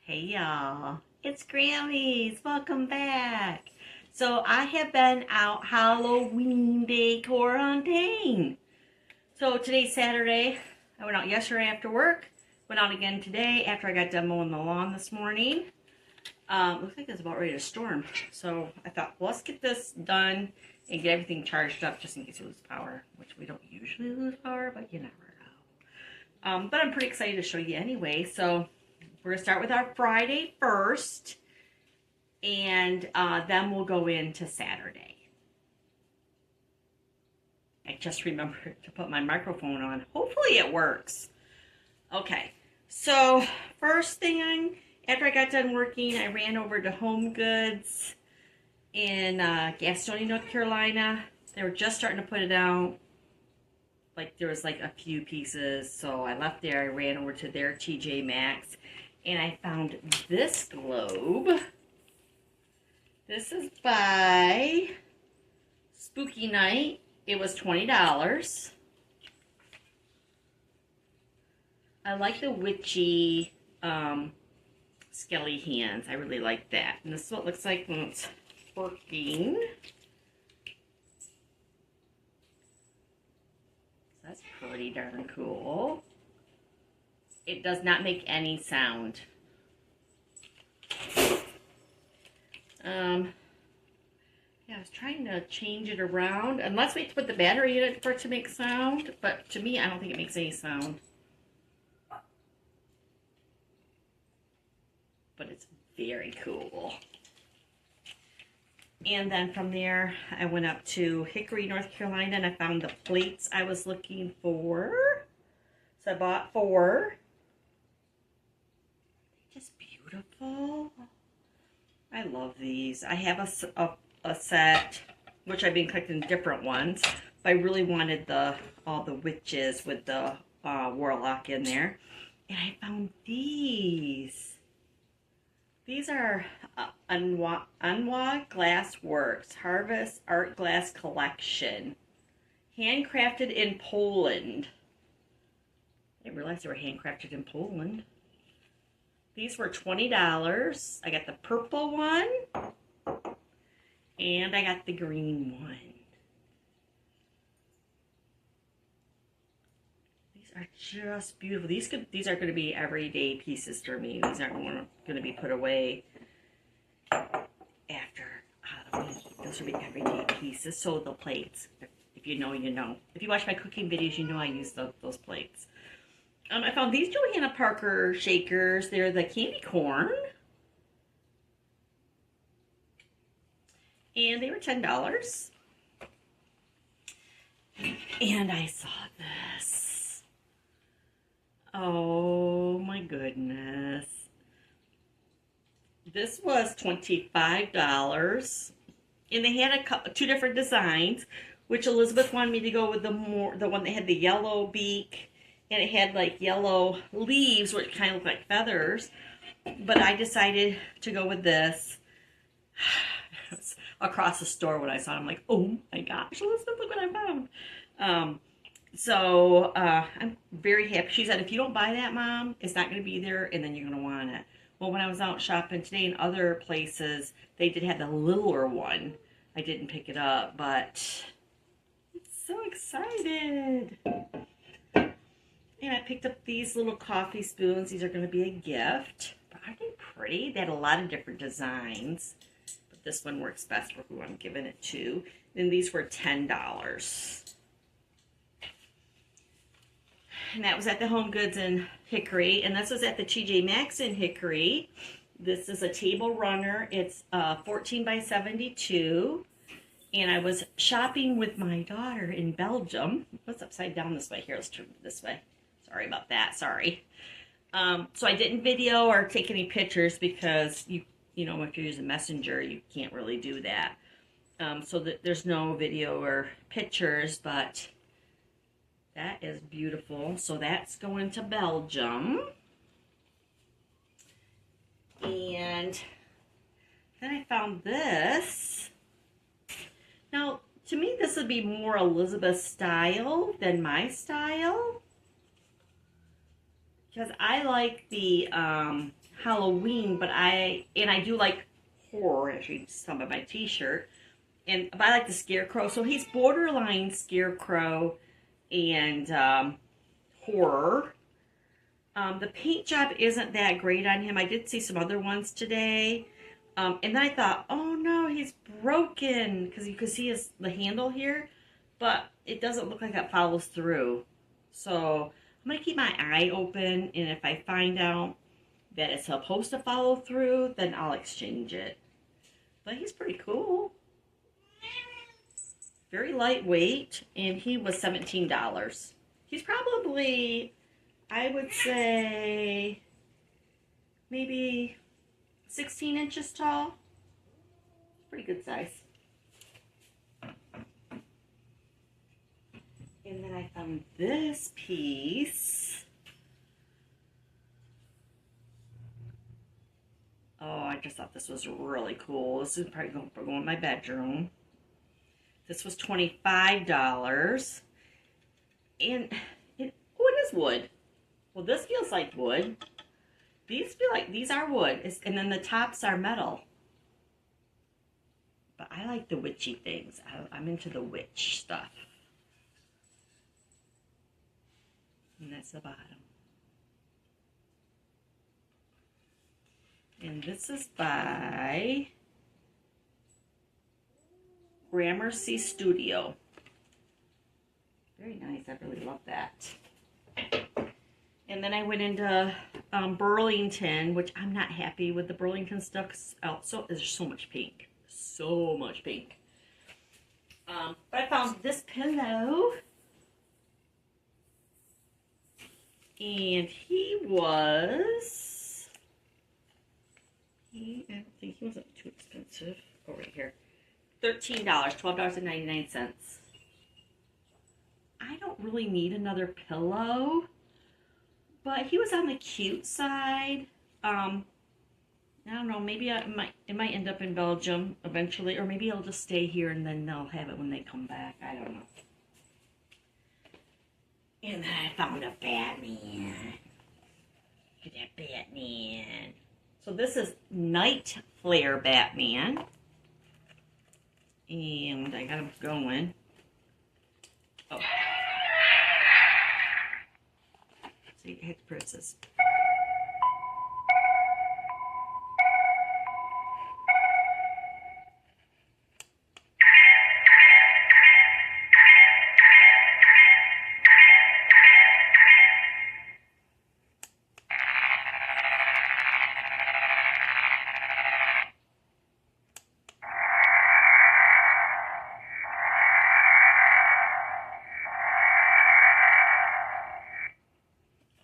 Hey y'all, it's Grammys. Welcome back. So I have been out Halloween decor hunting. So today's Saturday. I went out yesterday after work. Went out again today after I got done mowing the lawn this morning. Looks like it's about ready to storm. So I thought, well, let's get this done and get everything charged up just in case we lose power, which we don't usually lose power, but you never know. But I'm pretty excited to show you anyway. So we're going to start with our Friday first, and then we'll go into Saturday. I just remembered to put my microphone on. Hopefully it works. Okay, so first thing, after I got done working, I ran over to HomeGoods in Gastonia, North Carolina. They were just starting to put it out. Like there was like a few pieces, so I left there. I ran over to their TJ Maxx. And I found this globe. This is by Spooky Night. It was $20. I like the witchy skelly hands. I really like that. And this is what it looks like when it's working. So that's pretty darn cool. It does not make any sound. Yeah, I was trying to change it around. And let's wait to put the battery in it for it to make sound. But to me, I don't think it makes any sound. But it's very cool. And then from there, I went up to Hickory, North Carolina, and I found the plates I was looking for. So I bought 4. Just beautiful. I love these. I have a set, which I've been collecting different ones, but I really wanted all the witches with the warlock in there. And I found these. These are Unwa Glass Works Harvest Art Glass Collection. Handcrafted in Poland. I didn't realize they were handcrafted in Poland. These were $20. I got the purple one, and I got the green one. These are just beautiful. These are going to be everyday pieces for me. These aren't going to be put away after Halloween. Those will be everyday pieces. So the plates, if you know, you know. If you watch my cooking videos, you know I use those plates. I found these Johanna Parker shakers. They're the candy corn. And they were $10. And I saw this. Oh my goodness. This was $25. And they had two different designs, which Elizabeth wanted me to go with the one that had the yellow beak. And it had like yellow leaves, which kind of look like feathers. But I decided to go with this. Across the store when I saw it, I'm like, oh my gosh, Elizabeth, look what I found. So I'm very happy. She said, if you don't buy that, Mom, it's not going to be there, and then you're going to want it. Well, when I was out shopping today in other places, they did have the littler one. I didn't pick it up, but I'm so excited. And I picked up these little coffee spoons. These are going to be a gift. But aren't they pretty? They had a lot of different designs. But this one works best for who I'm giving it to. And these were $10. And that was at the HomeGoods in Hickory. And this was at the TJ Maxx in Hickory. This is a table runner. It's 14 by 72. And I was shopping with my daughter in Belgium. What's upside down this way? Here, let's turn it this way. Sorry about that. Sorry. So I didn't video or take any pictures because you know, if you're using Messenger, you can't really do that. So there's no video or pictures, but that is beautiful. So that's going to Belgium. And then I found this. Now, to me, this would be more Elizabeth style than my style. Because I like the Halloween, but I do like horror, as you can tell by my t-shirt. But I like the Scarecrow. So he's borderline Scarecrow and horror. The paint job isn't that great on him. I did see some other ones today. And then I thought, oh no, he's broken. Because you can see the handle here. But it doesn't look like that follows through. So I'm going to keep my eye open. And if I find out that it's supposed to follow through, then I'll exchange it. But he's pretty cool. Very lightweight. And he was $17. He's probably, I would say, maybe 16 inches tall. Pretty good size. And then I found this piece. Oh, I just thought this was really cool. This is probably going to go in my bedroom. This was $25. And it is wood. Well, this feels like wood. These feel like these are wood. And then the tops are metal. But I like the witchy things. I'm into the witch stuff. And that's the bottom. And this is by Gramercy Studio. Very nice. I really love that. And then I went into Burlington, which I'm not happy with the Burlington stuff. So there's so much pink. So much pink. But I found this pillow. And I don't think he wasn't too expensive. Oh, right here. $13, $12.99. I don't really need another pillow, but he was on the cute side. I don't know, maybe it might end up in Belgium eventually, or maybe it'll just stay here and then they'll have it when they come back. I don't know. And then I found a Batman. Look at that Batman. So this is Night Flare Batman. And I got him going. Oh. See, I had to press this.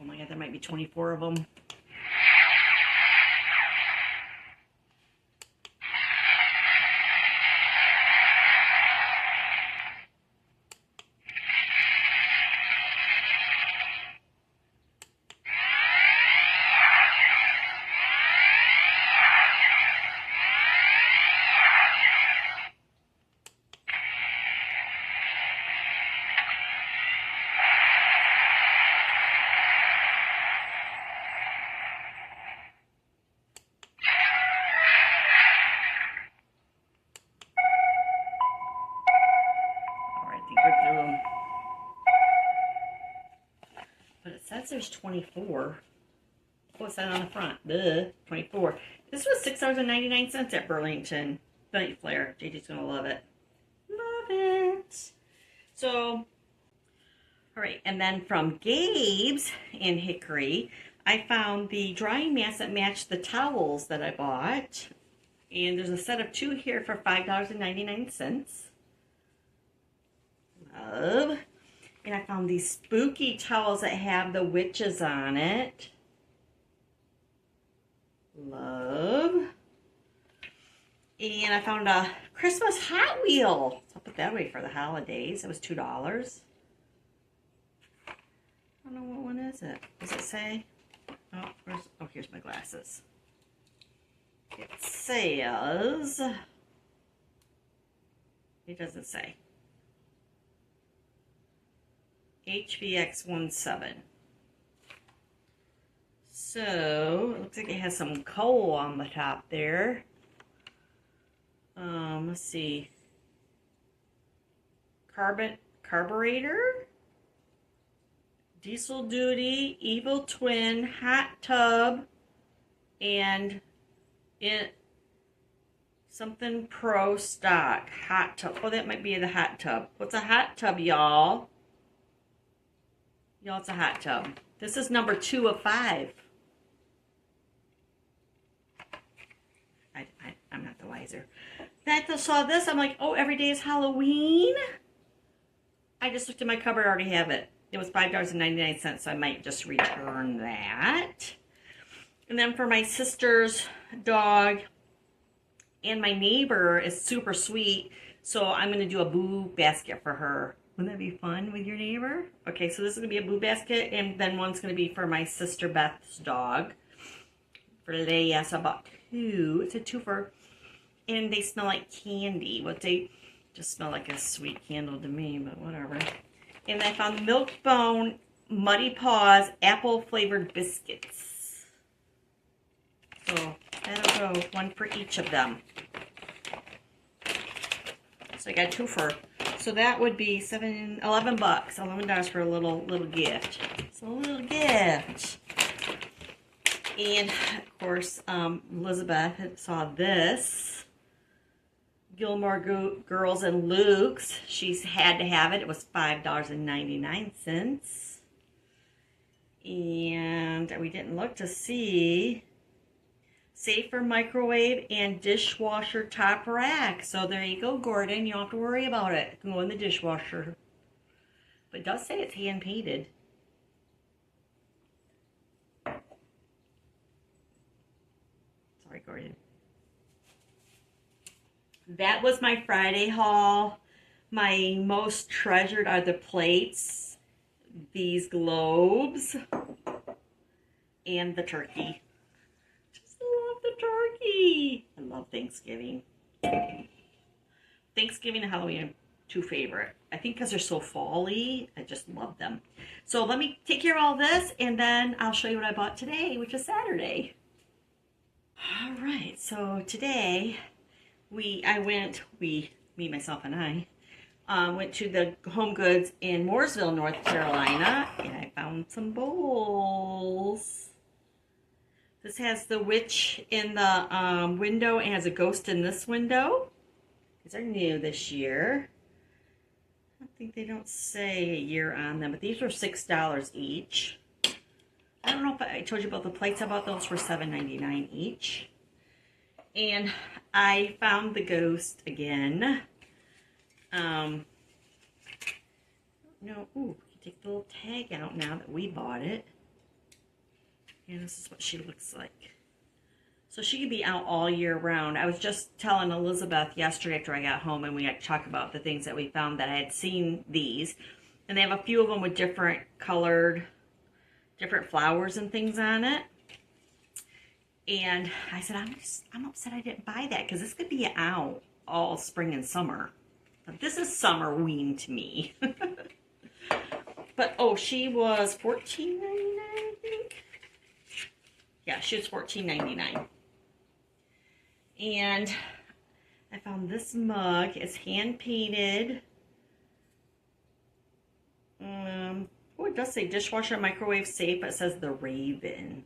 Oh my God, there might be 24 of them. But it says there's 24. What's that on the front? 24. This was $6.99 at Burlington. Night Flare. JJ's gonna love it. Love it. So, alright, and then from Gabe's in Hickory, I found the drying mats that matched the towels that I bought. And there's a set of 2 here for $5.99. Love. And I found these spooky towels that have the witches on it. Love. And I found a Christmas Hot Wheel. So I'll put that away for the holidays. It was $2. I don't know, what one is it? Does it say? Oh, here's my glasses. It says, it doesn't say. HVX17. So, it looks like it has some coal on the top there. Let's see. Carburetor, diesel duty, evil twin, hot tub, and something pro stock. Hot tub. Oh, that might be the hot tub. What's a hot tub, y'all? Y'all, it's a hot tub. This is number 2 of 5. I'm not the wiser. Then I saw this. I'm like, oh, every day is Halloween. I just looked in my cupboard. I already have it. It was $5.99, so I might just return that. And then for my sister's dog, and my neighbor is super sweet, so I'm going to do a boo basket for her. Wouldn't that be fun with your neighbor? Okay, so this is going to be a boo basket, and then one's going to be for my sister Beth's dog. For Leia, so I bought 2. It's a twofer. And they smell like candy. But they just smell like a sweet candle to me, but whatever. And I found Milk-Bone Muddy Paws apple flavored biscuits. So that'll go one for each of them. So I got 2 for. So that would be $11 $11 for a little gift. So a little gift. And of course, Elizabeth saw this. Gilmore Girls and Luke's. She's had to have it. It was $5.99. And we didn't look to see. Safe for microwave and dishwasher top rack. So there you go, Gordon. You don't have to worry about it. It can go in the dishwasher. But it does say it's hand painted. Sorry, Gordon. That was my Friday haul. My most treasured are the plates, these globes, and the turkey. Just love the turkey. I love Thanksgiving. Thanksgiving and Halloween are 2 favorite. I think because they're so fall-y, I just love them. So let me take care of all this, and then I'll show you what I bought today, which is Saturday. All right, so today me, myself, and I went to the HomeGoods in Mooresville, North Carolina, and I found some bowls. This has the witch in the window and has a ghost in this window. These are new this year. I think they don't say a year on them, but these were $6 each. I don't know if I told you about the plates. I bought those for $7.99 each. And I found the ghost again. No, ooh, you take the little tag out now that we bought it. And this is what she looks like. So she can be out all year round. I was just telling Elizabeth yesterday after I got home, and we had to talk about the things that we found that I had seen these. And they have a few of them with different colored, different flowers and things on it. And I said, I'm upset I didn't buy that because this could be out all spring and summer. But this is summer-ween to me. But, oh, she was $14.99, I think. Yeah, she was $14.99. And I found this mug. It's hand-painted. Oh, it does say dishwasher, microwave safe, but it says the Raven.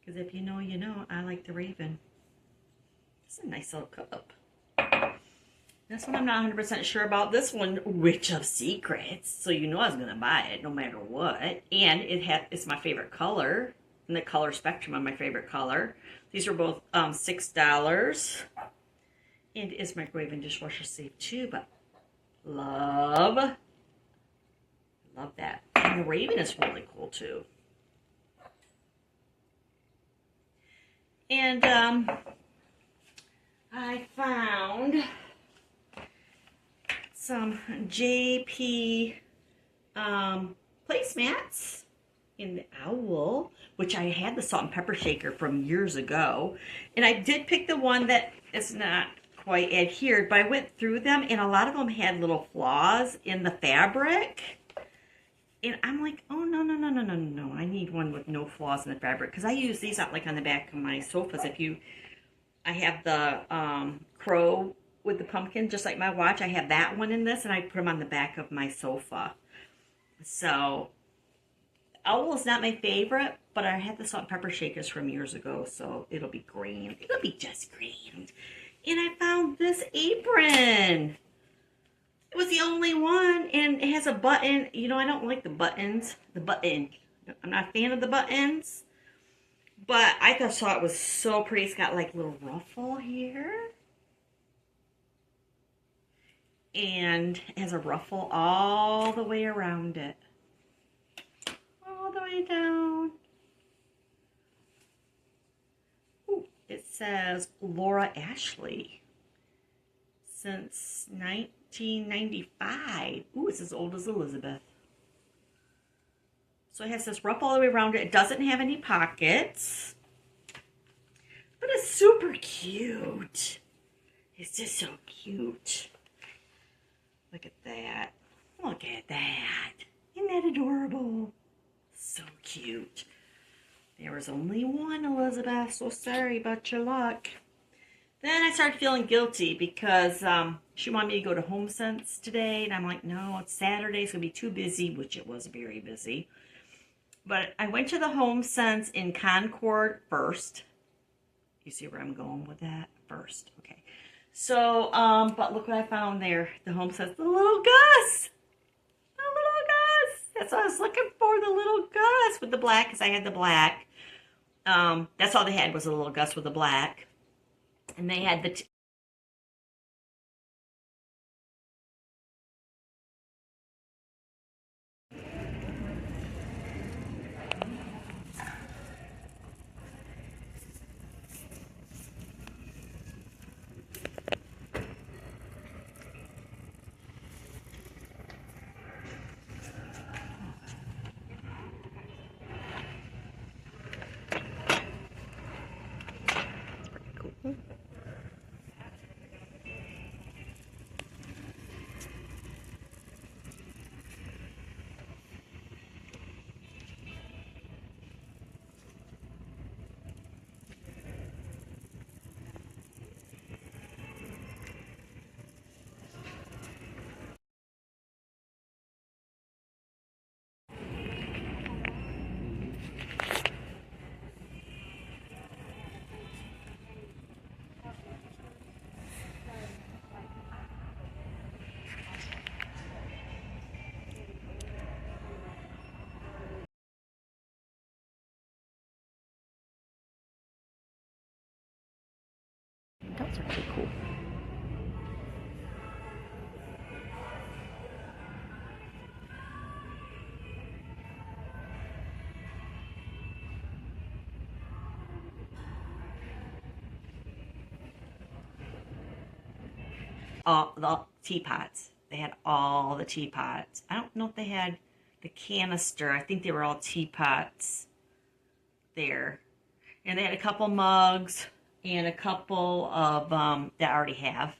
Because if you know, you know. I like the Raven. It's a nice little cup. This one I'm not 100% sure about. This one, Witch of Secrets. So you know I was going to buy it no matter what. And it's my favorite color. In the color spectrum of my favorite color. These were both $6. And it is microwave and dishwasher safe too. But love that. And the Raven is really cool too. And I found some JP placemats in the owl, which I had the salt and pepper shaker from years ago. And I did pick the one that is not quite adhered, but I went through them and a lot of them had little flaws in the fabric. And I'm like, oh, no, no, no, no, no, no. I need one with no flaws in the fabric. Because I use these out like on the back of my sofas. I have the crow with the pumpkin, just like my watch. I have that one in this, and I put them on the back of my sofa. So, owl is not my favorite, but I had the salt and pepper shakers from years ago, so it'll be grand. It'll be just grand. And I found this apron. It was the only one, and it has a button. You know, I don't like the buttons. I'm not a fan of the buttons. But I thought it was so pretty. It's got like a little ruffle here. And it has a ruffle all the way around it. All the way down. Ooh, it says Laura Ashley. Since 1995. Ooh, it's as old as Elizabeth. So it has this ruffle all the way around it. It doesn't have any pockets. But it's super cute. It's just so cute. Look at that. Look at that. Isn't that adorable? So cute. There was only one, Elizabeth. So sorry about your luck. Then I started feeling guilty because she wanted me to go to HomeSense today. And I'm like, no, it's Saturday. It's going to be too busy, which it was very busy. But I went to the HomeSense in Concord first. You see where I'm going with that? First. Okay. So, but look what I found there. The HomeSense, the little Gus. The little Gus. That's what I was looking for, the little Gus with the black, because I had the black. That's all they had was a little Gus with the black. And they had the Those are pretty cool. All the teapots. They had all the teapots. I don't know if they had the canister. I think they were all teapots there. And they had a couple mugs and a couple of that I already have.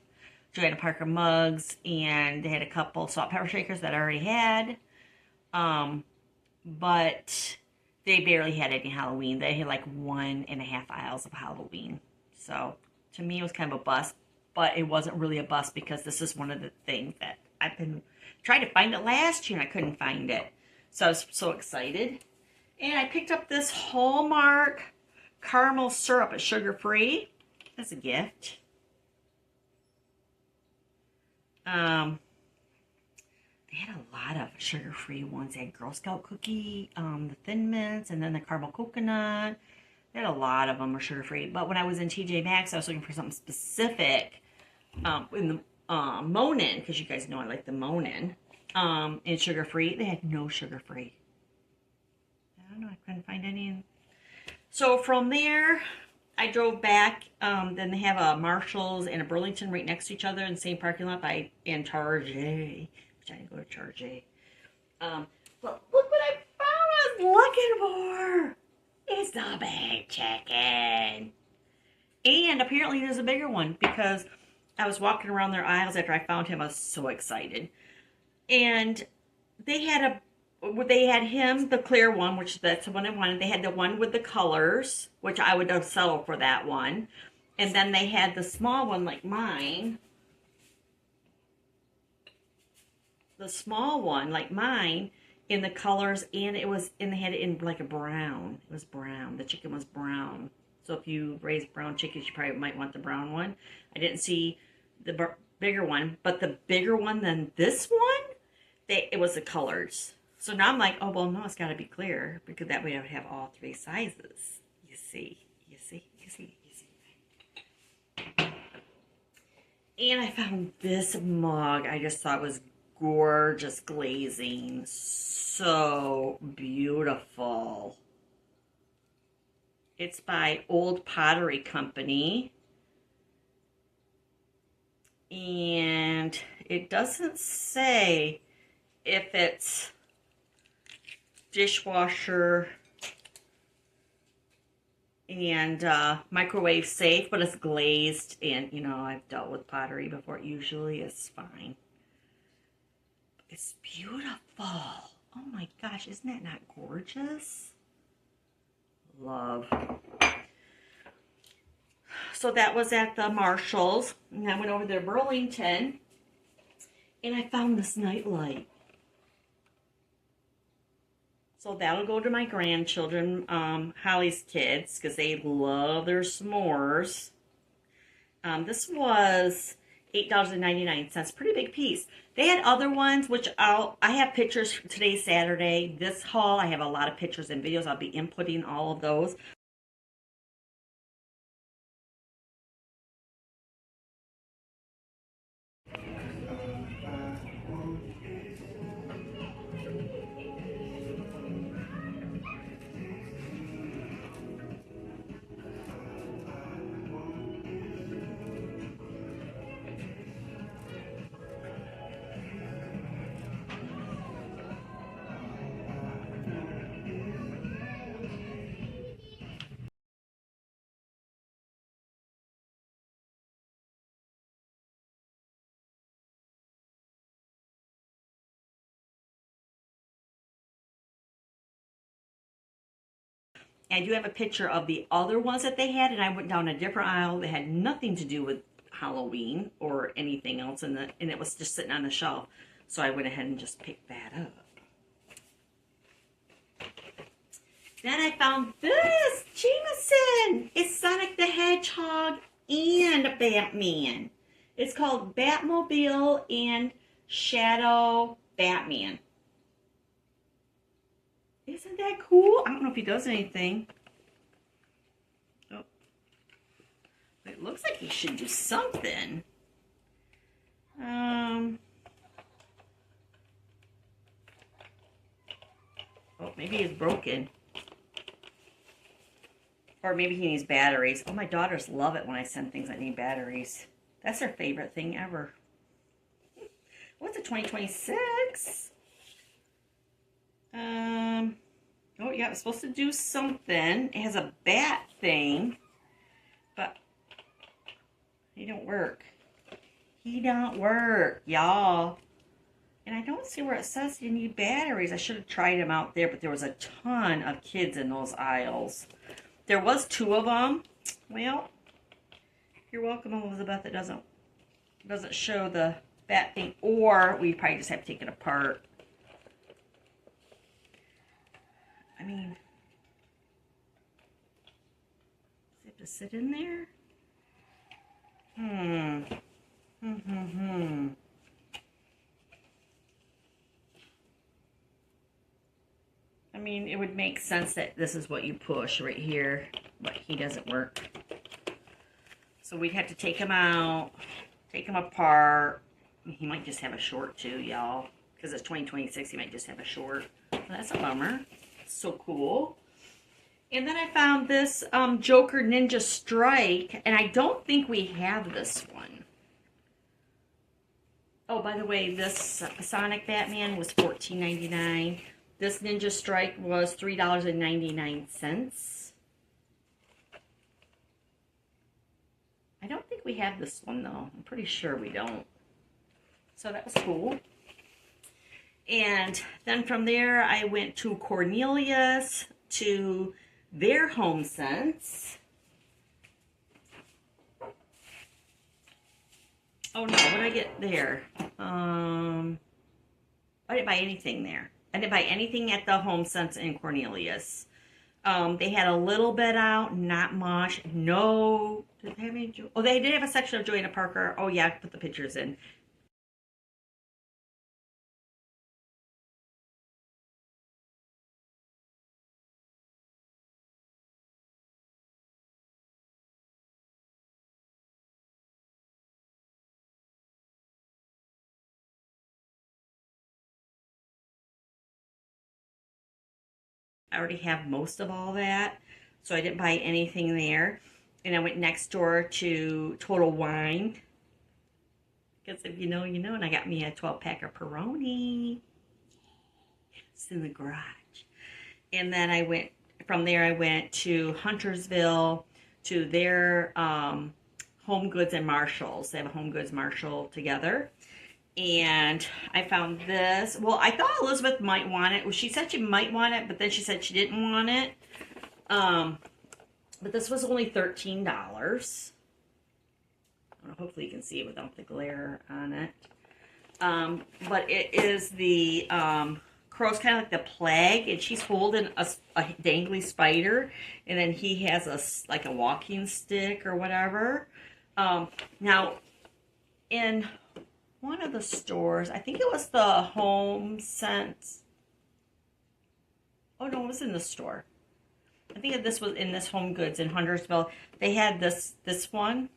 Joanna Parker mugs, and they had a couple salt pepper shakers that I already had. But they barely had any Halloween. They had like 1.5 aisles of Halloween. So to me, it was kind of a bust. But it wasn't really a bust because this is one of the things that I've been trying to find it last year and I couldn't find it. So I was so excited. And I picked up this Hallmark caramel syrup. It's sugar-free. That's a gift. They had a lot of sugar-free ones. They had Girl Scout cookie, the Thin Mints, and then the caramel coconut. They had a lot of them were sugar-free. But when I was in TJ Maxx, I was looking for something specific in the Monin, because you guys know I like the Monin, and sugar-free. They had no sugar-free. I don't know. I couldn't find any. So from there, I drove back. Then they have a Marshall's and a Burlington right next to each other in the same parking lot and Target, which I didn't go to Target. But look what I found I was looking for. It's the big chicken. And apparently there's a bigger one because I was walking around their aisles after I found him. I was so excited. And they had they had him, the clear one, which that's the one I wanted. They had the one with the colors, which I would have settled for that one. And then they had the small one like mine. The small one like mine in the colors, and they had it in like a brown. It was brown. The chicken was brown. So if you raise brown chickens, you probably might want the brown one. I didn't see the bigger one, but the bigger one than this one, it was the colors. So now I'm like, oh, well, no, it's got to be clear, because that way I would have all three sizes. You see. And I found this mug. I just thought was gorgeous glazing. So beautiful. It's by Old Pottery Company. And it doesn't say if it's dishwasher and microwave safe, but it's glazed, and you know, I've dealt with pottery before. It usually is fine. It's beautiful. Oh my gosh, isn't that not gorgeous? Love. So that was at the Marshalls, and I went over there to Burlington, and I found this nightlight. So that'll go to my grandchildren, Holly's kids, because they love their s'mores. This was $8.99, pretty big piece. They had other ones, which I have pictures. Today's Saturday. This haul, I have a lot of pictures and videos. I'll be inputting all of those. And you have a picture of the other ones that they had, and I went down a different aisle that had nothing to do with Halloween or anything else, and it was just sitting on the shelf. So I went ahead and just picked that up. Then I found this, Jameson. It's Sonic the Hedgehog and Batman. It's called Batmobile and Shadow Batman. Isn't that cool? I don't know if he does anything. Oh. It looks like he should do something. Oh, maybe he's broken. Or maybe he needs batteries. Oh, my daughters love it when I send things that need batteries. That's their favorite thing ever. What's it, 2026? Oh yeah, it's supposed to do something. It has a bat thing, but he don't work. He don't work, y'all. And I don't see where it says you need batteries. I should have tried them out there, but there was a ton of kids in those aisles. There was 2 of them. Well, you're welcome, Elizabeth. It doesn't show the bat thing, or we probably just have to take it apart. I mean, does it have to sit in there? I mean, it would make sense that this is what you push right here, but he doesn't work. So we'd have to take him out, take him apart. He might just have a short too, y'all, because it's 2026. He might just have a short. Well, that's a bummer. So cool. And then I found this Joker Ninja Strike, and I don't think we have this one. Oh, by the way, this Sonic Batman was $14.99. This Ninja Strike was $3.99. I don't think we have this one, though. I'm pretty sure we don't. So that was cool. And then from there, I went to Cornelius to their HomeSense. Oh no, what did I get there? I didn't buy anything there. I didn't buy anything at the HomeSense in Cornelius. They had a little bit out, not much. No, did they have any? Oh, they did have a section of Joanna Parker. Oh yeah, I put the pictures in. I already have most of all that, so I didn't buy anything there. And I went next door to Total Wine, because if you know, you know, and I got me a 12-pack of Peroni. It's in the garage. And then I went, from there I went to Huntersville to their HomeGoods and Marshalls. They have a HomeGoods Marshall together. And I found this. Well, I thought Elizabeth might want it. Well, she said she might want it, but then she said she didn't want it. But this was only $13. Hopefully you can see it without the glare on it. But it is the crow's kind of like the plague, and she's holding a dangly spider, and then he has like a walking stick or whatever. Now, in one of the stores, I think it was the HomeSense. Oh no, it was in the store. I think this was in this HomeGoods in Huntersville. They had this one.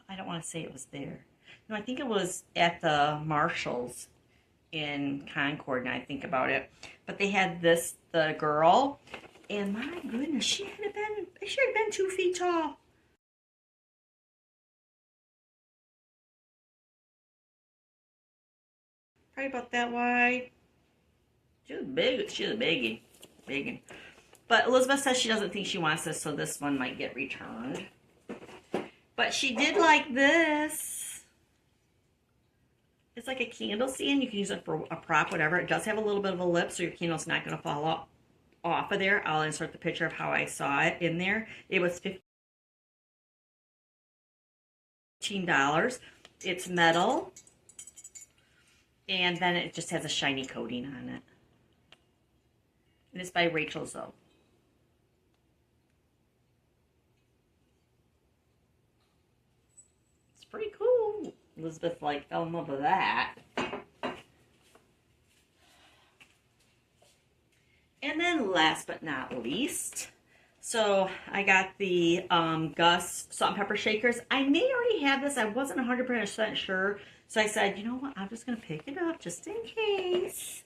I don't want to say it was there. No, I think it was at the Marshalls in Concord, now I think about it. But they had this, the girl, and my goodness, she should have been 2 feet tall. Probably about that wide. She was big. She was a biggie. Biggin. But Elizabeth says she doesn't think she wants this, so this one might get returned. But she did like this. It's like a candle stand. You can use it for a prop, whatever. It does have a little bit of a lip, so your candle's not going to fall off of there. I'll insert the picture of how I saw it in there. It was $15. It's metal. And then it just has a shiny coating on it. And it's by Rachel Zoe. It's pretty cool. Elizabeth fell in love with that. And then last but not least, so I got the Gus salt and pepper shakers. I may already have this. I wasn't 100% sure. So I said, you know what? I'm just going to pick it up just in case.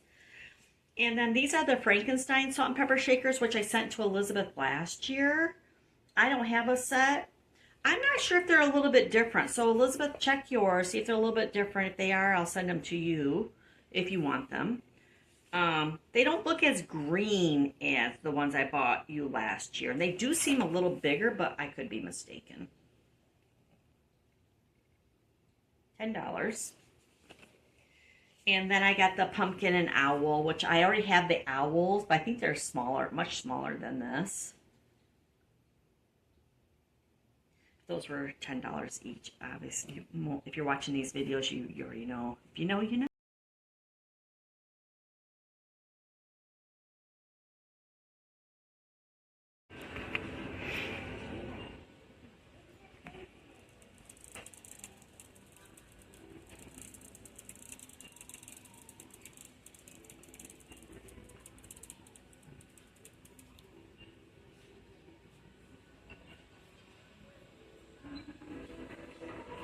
And then these are the Frankenstein salt and pepper shakers, which I sent to Elizabeth last year. I don't have a set. I'm not sure if they're a little bit different. So Elizabeth, check yours. See if they're a little bit different. If they are, I'll send them to you if you want them. They don't look as green as the ones I bought you last year. And they do seem a little bigger, but I could be mistaken. $10. And then I got the pumpkin and owl, which I already have the owls, but I think they're smaller, much smaller than this. Those were $10 each, obviously. If you're watching these videos, you already know. If you know, you know.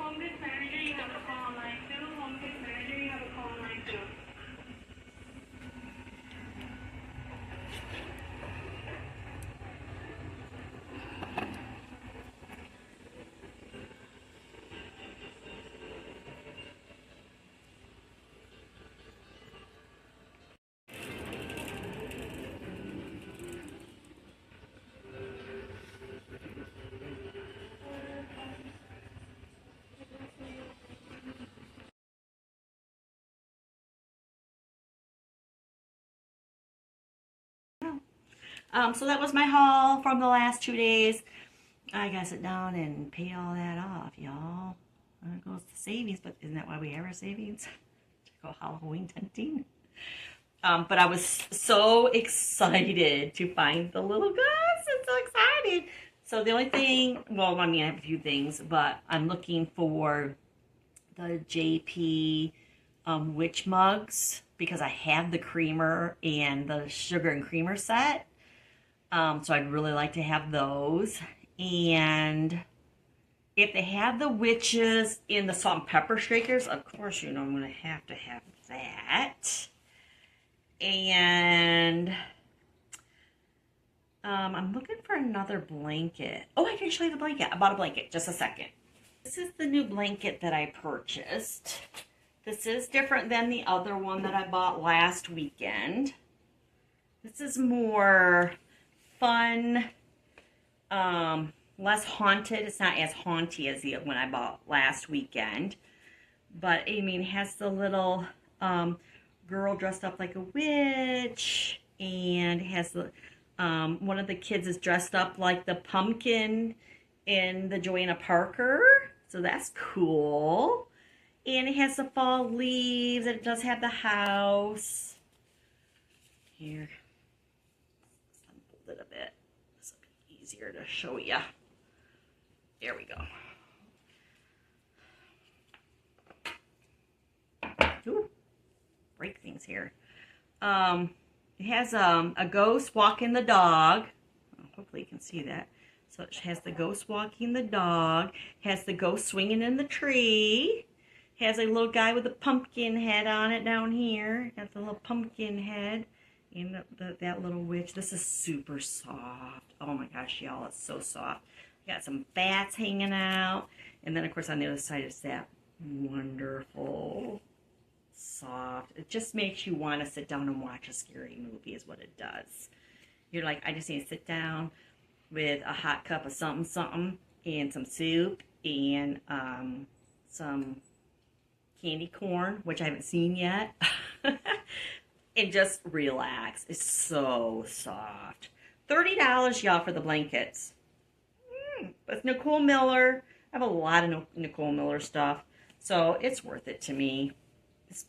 HomeGoods manager, you have a call on line 2. HomeGoods manager, you have a call So that was my haul from the last 2 days. I gotta sit down and pay all that off, y'all. It goes to savings, but isn't that why we have our savings? To go Halloween hunting. But I was so excited to find the little Gus. I'm so excited. So the only thing, well, I mean, I have a few things, but I'm looking for the JP witch mugs because I have the creamer and the sugar and creamer set. So I'd really like to have those. And if they have the witches in the salt and pepper shakers, of course, you know, I'm going to have that. And I'm looking for another blanket. Oh, I can show you the blanket. I bought a blanket. Just a second. This is the new blanket that I purchased. This is different than the other one that I bought last weekend. This is more fun, less haunted. It's not as haunty as the one I bought last weekend. But, I mean, it has the little girl dressed up like a witch. And it has the, one of the kids is dressed up like the pumpkin in the Joanna Parker. So that's cool. And it has the fall leaves. And it does have the house. Here. Unfold it a bit. This will be easier to show you. There we go. Ooh, break things here. It has a ghost walking the dog. Hopefully you can see that. So it has the ghost walking the dog. Has the ghost swinging in the tree. Has a little guy with a pumpkin head on it down here. Got the little pumpkin head. And that little witch. This is super soft. Oh my gosh, y'all, it's so soft. Got some bats hanging out. And then, of course, on the other side is that wonderful, soft. It just makes you want to sit down and watch a scary movie is what it does. You're like, I just need to sit down with a hot cup of something, something, and some soup, and some candy corn, which I haven't seen yet. And just relax. It's so soft. $30, y'all, for the blankets. But Nicole Miller. I have a lot of Nicole Miller stuff. So it's worth it to me.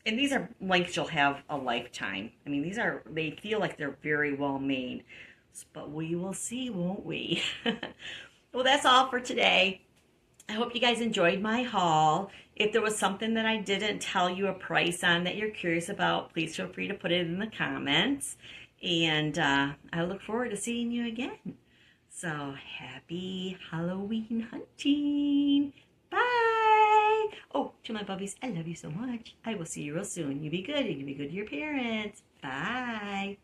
And these are blankets you'll have a lifetime. I mean, they feel like they're very well made. But we will see, won't we? Well, that's all for today. I hope you guys enjoyed my haul. If there was something that I didn't tell you a price on that you're curious about, please feel free to put it in the comments. And I look forward to seeing you again. So, happy Halloween hunting. Bye. Oh, to my bubbies, I love you so much. I will see you real soon. You be good and you be good to your parents. Bye.